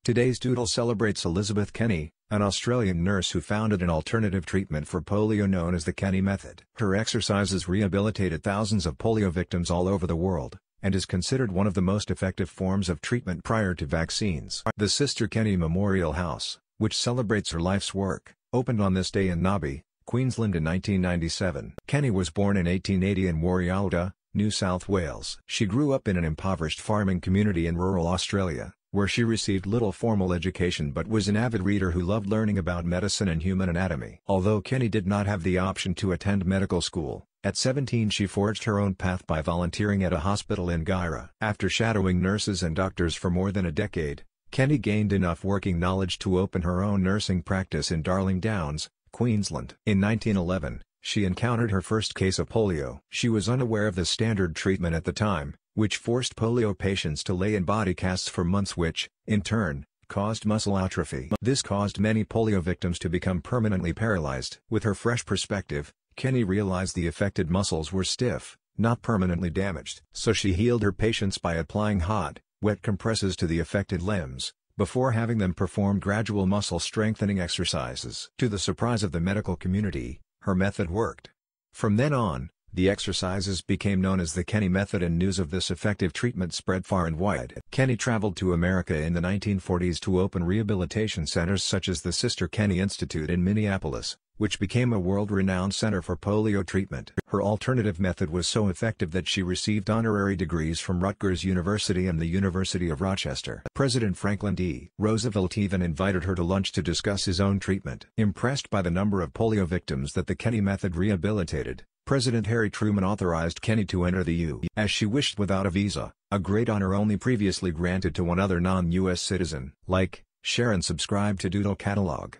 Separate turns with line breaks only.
Today's Doodle celebrates Elizabeth Kenny, an Australian nurse who founded an alternative treatment for polio known as the Kenny method. Her exercises rehabilitated thousands of polio victims all over the world, and is considered one of the most effective forms of treatment prior to vaccines. The Sister Kenny Memorial House, which celebrates her life's work, opened on this day in Nobby, Queensland in 1997. Kenny was born in 1880 in Warialda, New South Wales. She grew up in an impoverished farming community in rural Australia, where she received little formal education but was an avid reader who loved learning about medicine and human anatomy. Although Kenny did not have the option to attend medical school, at 17 she forged her own path by volunteering at a hospital in Guyra. After shadowing nurses and doctors for more than a decade, Kenny gained enough working knowledge to open her own nursing practice in Darling Downs, Queensland. In 1911, she encountered her first case of polio. She was unaware of the standard treatment at the time, which forced polio patients to lay in body casts for months, which, in turn, caused muscle atrophy. This caused many polio victims to become permanently paralyzed. With her fresh perspective, Kenny realized the affected muscles were stiff, not permanently damaged. So she healed her patients by applying hot, wet compresses to the affected limbs, before having them perform gradual muscle strengthening exercises. To the surprise of the medical community, her method worked. From then on, the exercises became known as the Kenny method, and news of this effective treatment spread far and wide. Kenny traveled to America in the 1940s to open rehabilitation centers such as the Sister Kenny Institute in Minneapolis, which became a world-renowned center for polio treatment. Her alternative method was so effective that she received honorary degrees from Rutgers University and the University of Rochester. President Franklin D. Roosevelt even invited her to lunch to discuss his own treatment. Impressed by the number of polio victims that the Kenny method rehabilitated, President Harry Truman authorized Kenny to enter the U.S. She wished without a visa, a great honor only previously granted to one other non-U.S. citizen. Like, share and subscribe to Doodle Catalog.